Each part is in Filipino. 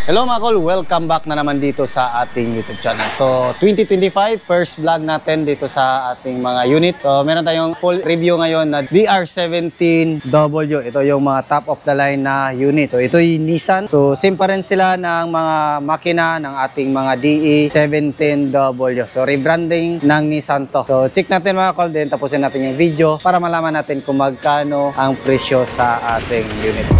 Hello mga kol, welcome back na naman dito sa ating YouTube channel. So 2025, first vlog natin dito sa ating mga unit. So meron tayong full review ngayon na DR17W. Ito yung mga top of the line na unit. So ito yung Nissan. So same pa rin sila ng mga makina ng ating mga DE17W. So rebranding ng Nissan to. So check natin mga kol, din tapusin natin yung video para malaman natin kung magkano ang presyo sa ating unit.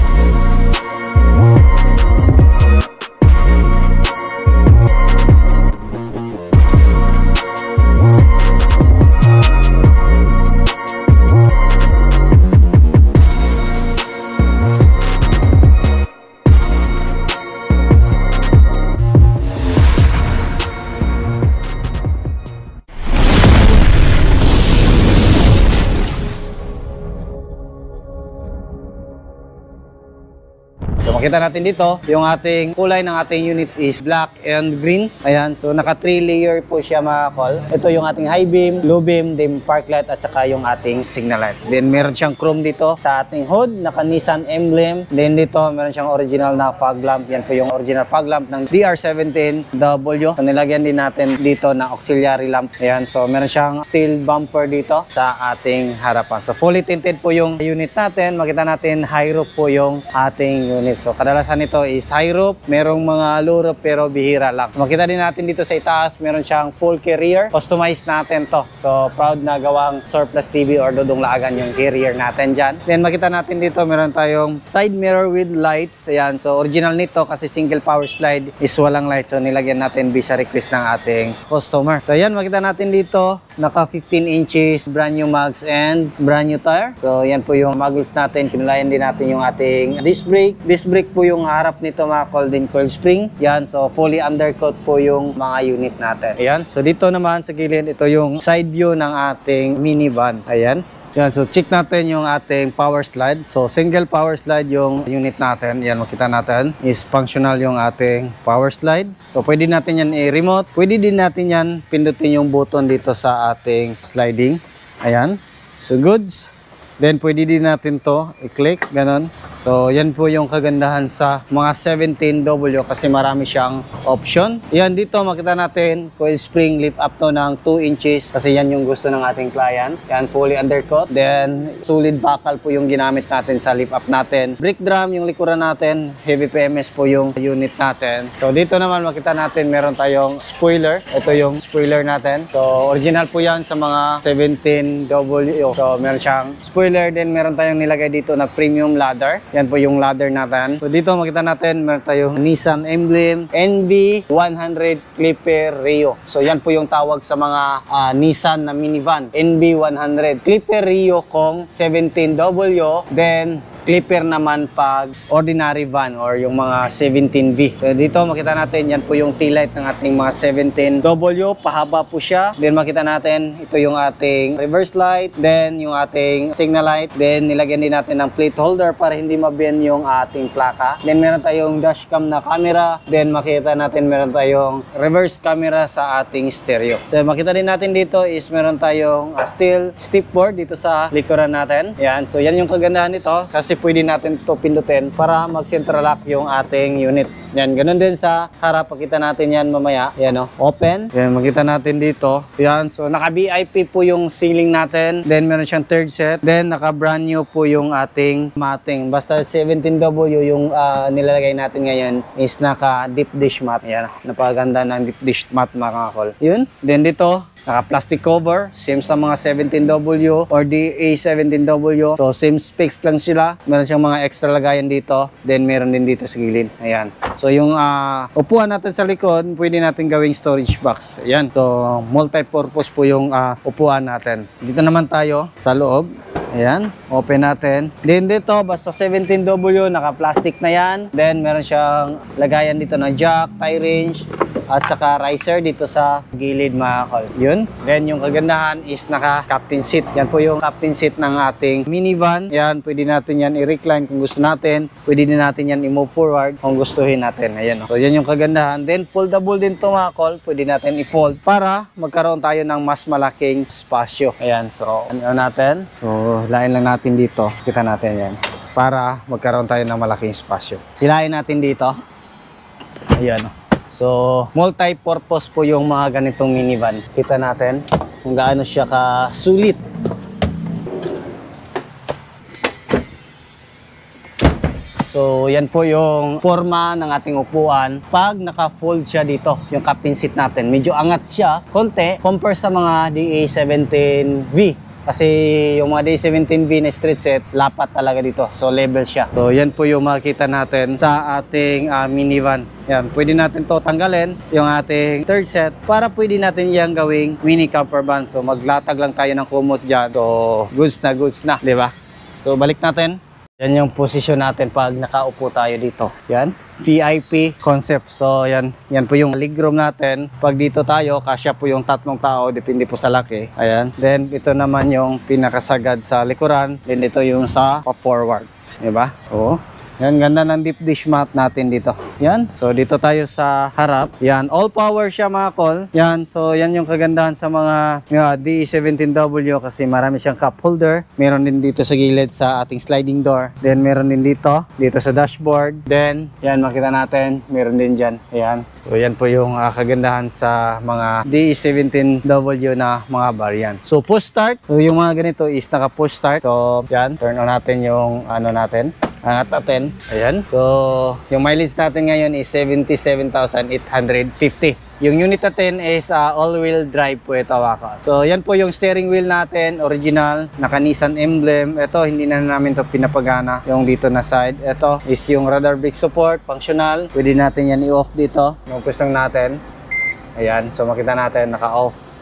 So makita natin dito, yung ating kulay ng ating unit is black and green. Ayan, so naka 3 layer po siya mga kol. Ito yung ating high beam, low beam, dim park light at saka yung ating signal light. Then meron siyang chrome dito sa ating hood, naka Nissan emblem. Then dito meron siyang original na fog lamp. Yan po yung original fog lamp ng DR17W. So nilagyan din natin dito na auxiliary lamp. Ayan, so meron siyang steel bumper dito sa ating harapan. So fully tinted po yung unit natin. Makita natin high roof po yung ating unit. So kadalasan nito is high roof, merong mga low roof pero bihira lang. Makita din natin dito sa itaas, meron siyang full carrier. Customized natin to. So proud na gawang surplus TV or dudong laagan yung carrier natin dyan. Then makita natin dito, meron tayong side mirror with lights. Ayan, so original nito kasi single power slide is walang light. So nilagyan natin bisa request ng ating customer. So ayan, makita natin dito, naka 15 inches brand new mags and brand new tire. So yan po yung muggles natin. Kinulayan din natin yung ating disc brake. Disc brake po yung harap nito mga kol, din coil spring. Yan, so fully undercoat po yung mga unit natin. Ayan, so dito naman sa gilid, ito yung side view ng ating minivan. Ayan. Yan, so check natin yung ating power slide. So single power slide yung unit natin. Yan, makita natin is functional yung ating power slide. So pwede natin yan i-remote. Pwede din natin yan pindutin yung button dito sa ating sliding. Ayan. So goods. Then pwede din natin to i-click, ganon. So yan po yung kagandahan sa mga 17W kasi marami siyang option. Yan, dito makita natin coil spring lift up to ng 2 inches kasi yan yung gusto ng ating client. Yan, fully undercut. Then solid bakal po yung ginamit natin sa lift up natin. Brake drum yung likuran natin. Heavy PMS po yung unit natin. So dito naman makita natin meron tayong spoiler. Ito yung spoiler natin. So original po yan sa mga 17W. So meron siyang spoiler. Then meron tayong nilagay dito na premium ladder. Yan po yung ladder natin. So dito makita natin meron tayong Nissan emblem NB100 Clipper Rio. So yan po yung tawag sa mga Nissan na minivan. NB100 Clipper Rio kung 17W. Then Clipper naman pag ordinary van or yung mga 17V. So dito makita natin yan po yung taillight ng ating mga 17W. Pahaba po siya. Then makita natin ito yung ating reverse light. Then yung ating signal light. Then nilagyan din natin ng plate holder para hindi mabend yung ating plaka. Then meron tayong dashcam na camera. Then makita natin meron tayong reverse camera sa ating stereo. So makita din natin dito is meron tayong steel step board dito sa likuran natin. Yan. So yan yung kagandahan nito kasi pwede natin ito pindutin para mag-central lock yung ating unit. Yan, ganun din sa harap. Pakita natin yan mamaya. Yan o, open. Yan, makita natin dito. Yan, so naka-VIP po yung ceiling natin. Then meron siyang third set. Then naka-brand new po yung ating matting. Basta 17W yung nilalagay natin ngayon is naka-deep dish mat. Yan, napaganda ng deep dish mat mga kol. Yun. Then dito, naka-plastic cover. Same sa mga 17W or DA17W. So same specs lang sila. Meron siyang mga extra lagayan dito. Then meron din dito sa gilid. Ayan. So yung upuan natin sa likod, pwede natin gawing storage box. Ayan. So multi-purpose po yung upuan natin. Dito naman tayo sa loob. Ayan. Open natin. Then dito, basta 17W, naka-plastic na yan. Then meron siyang lagayan dito na jack, tie range, at saka riser dito sa gilid mga kol. Yun. Then yung kagandahan is naka-captain seat. Yan po yung captain seat ng ating minivan. Yan, pwede natin yan i-recline kung gusto natin. Pwede din natin yan i-move forward kung gustuhin natin. Ayan. So yan yung kagandahan. Then foldable din to mga kol. Pwede natin i-fold para magkaroon tayo ng mas malaking spasyo. Ayan. So ano natin? So lain lang natin dito. Kita natin yan. Para magkaroon tayo ng malaking spasyo. Hilahin natin dito. Ayan. So, multi-purpose po yung mga ganitong minivan. Kita natin kung gaano siya kasulit. So, yan po yung forma ng ating upuan. Pag naka-fold siya dito, yung captain seat natin, medyo angat siya, konti, compare sa mga DA17V. Kasi yung mga DA17V na street set, lapat talaga dito. So, level siya. So, yan po yung makikita natin sa ating minivan. Yan, pwede natin to tanggalin, yung ating third set, para pwede natin yang gawing mini camper van. So, maglatag lang tayo ng kumot dyan. So, goods na, di ba? So, balik natin. Yan yung posisyon natin pag nakaupo tayo dito. Yan, VIP concept. So, yan po yung legroom natin. Pag dito tayo, kasya po yung 3 tao, depende po sa laki. Ayan. Then, ito naman yung pinakasagad sa likuran. Then, ito yung sa forward. Diba? So, yan, ganda ng deep dish mat natin dito. Yan. So, dito tayo sa harap. Yan, all power siya mga kol. Yan. So, yan yung kagandahan sa mga DE17W kasi marami siyang cup holder. Meron din dito sa gilid sa ating sliding door. Then, meron din dito sa dashboard. Then, yan, makita natin. Meron din dyan. Ayan. So, yan po yung kagandahan sa mga DE17W na mga variant. So, push start. So, yung mga ganito is naka-push start. So, yan. Turn on natin yung natin. Angat natin. Ayan. So, yung mileage natin ngayon is 77,850. Yung unit natin is all-wheel drive po ito. So, yan po yung steering wheel natin. Original. Naka-Nissan emblem. Ito, hindi na namin ito pinapagana. Yung dito na side. Ito is yung radar brake support. Functional. Pwede natin yan i-off dito. Yung pwestong natin. Ayan. So, makita natin naka-off.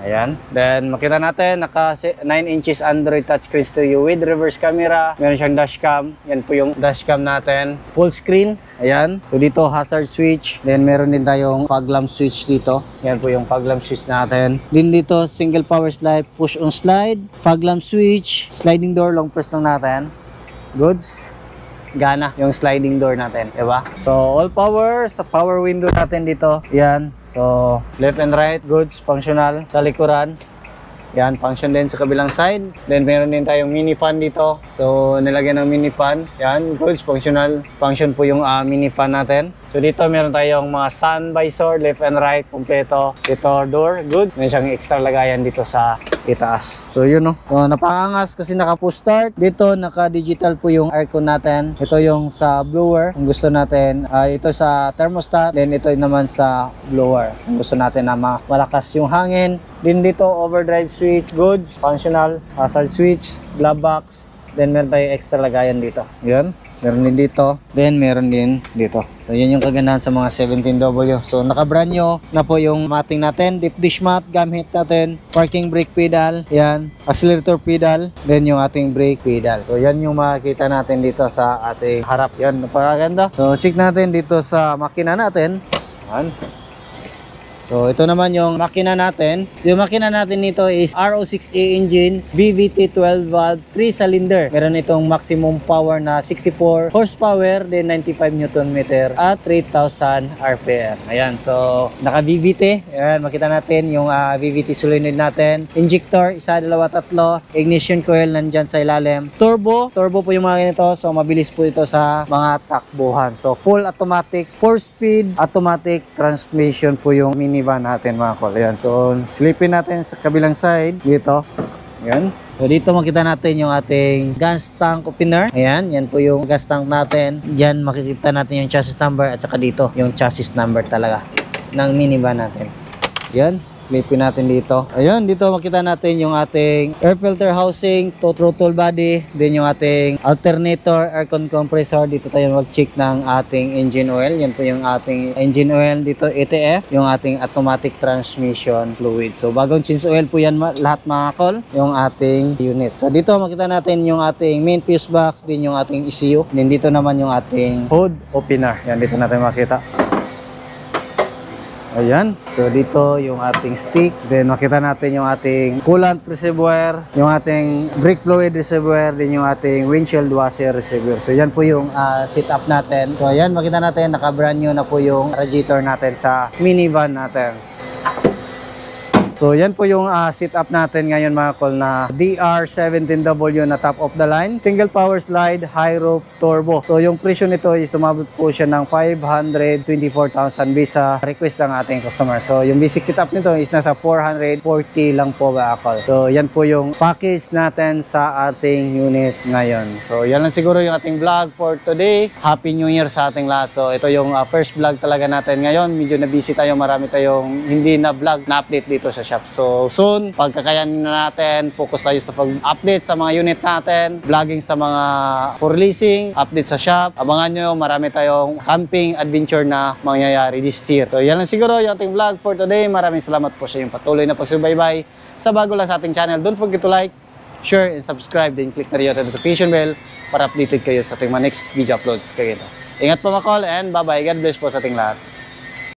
Ayan. Then, makita natin, naka 9 inches Android touchscreen stereo with reverse camera. Meron siyang dashcam. Yan po yung dashcam natin. Full screen. Ayan. So, dito, hazard switch. Then, meron din tayong fog lamp switch dito. Yan po yung fog lamp switch natin. Din dito, single power slide, push on slide, fog lamp switch, sliding door, long press lang natin. Goods. Gana yung sliding door natin. Diba? So, all power sa power window natin dito. Yan. So, left and right, goods, functional. Sa likuran, yan, function din sa kabilang side. Then, meron din tayong mini fan dito. So, nilagyan ng mini fan. Yan, goods, functional. Function po yung mini fan natin. So, dito meron tayong mga sun visor, left and right, kompleto. Dito, door, good. Meron siyang extra lagayan dito sa itaas. So, yun no. So, napakangas kasi naka-push start. Dito, naka-digital po yung aircon natin. Ito yung sa blower. Kung gusto natin, ito sa thermostat. Then, ito naman sa blower. Kung gusto natin na malakas yung hangin. Din dito, overdrive switch, goods, functional, hazard switch, glove box. Then, meron tayong extra lagayan dito. Yun. Meron din dito. Then, meron din dito. So, yan yung kagandahan sa mga 17W. So, naka-brand new na po yung mating natin. Deep dish mat, gamit natin. Parking brake pedal. Yan. Accelerator pedal. Then, yung ating brake pedal. So, yan yung makikita natin dito sa ating harap. Yan, napakaganda. So, check natin dito sa makina natin. Yan. So, ito naman yung makina natin. Yung makina natin nito is RO6A engine, VVT 12 valve, 3 cylinder. Meron itong maximum power na 64 horsepower, then 95 Newton meter at 3,000 RPM. Ayan, so naka VVT. Ayan, makita natin yung VVT solenoid natin. Injector, 1, 2, 3. Ignition coil nandyan sa ilalim. Turbo po yung mga ganito. So, mabilis po ito sa mga takbuhan. So, full automatic, 4-speed automatic transmission po yung minivan natin mga kol. Ayan. So, slipin natin sa kabilang side dito. Ayan. So, dito makita natin yung ating gas tank opener. Ayan. Yan po yung gas tank natin. Diyan makikita natin yung chassis number at saka dito yung chassis number talaga ng minivan natin. Ayan. Slipin natin dito. Ayun, dito makita natin yung ating air filter housing, throttle body, din yung ating alternator, aircon compressor. Dito tayo mag-check ng ating engine oil. Yan po yung ating engine oil. Dito ATF, yung ating automatic transmission fluid. So, bagong change oil po yan lahat mga kol, yung ating unit. So, dito makita natin yung ating main fuse box, din yung ating ECU. Din dito naman yung ating hood opener. Yan, dito natin makita. Ayan. So, dito yung ating stick. Then, makita natin yung ating coolant reservoir, yung ating brake fluid reservoir, din yung ating windshield washer reservoir. So, yan po yung setup natin. So, ayan, makita natin, naka-brand new na po yung radiator natin sa minivan natin. So yan po yung setup natin ngayon mga kol na DR17W na top of the line. Single power slide, high roof, turbo. So yung presyo nito is tumabot po siya ng 524,000 based sa request ng ating customer. So yung basic setup nito is nasa 440 lang po mga kol. So yan po yung package natin sa ating unit ngayon. So yan lang siguro yung ating vlog for today. Happy New Year sa ating lahat. So ito yung first vlog talaga natin ngayon. Medyo na busy tayo, marami tayong hindi na vlog na update dito sa shop. So soon, pagkakayanin na natin, focus tayo sa pag-update sa mga unit natin, vlogging sa mga for leasing, update sa shop. Abangan nyo, marami tayong camping adventure na mangyayari this year. So yan lang siguro yung ating vlog for today. Maraming salamat po sa inyong patuloy na pagsubaybay sa bago lang sa ating channel. Don't forget to like, share, and subscribe. Then click na rin yung notification bell para updated kayo sa ating mga next video uploads. Kaya ito. Ingat po mga call and bye-bye. God bless po sa ating lahat.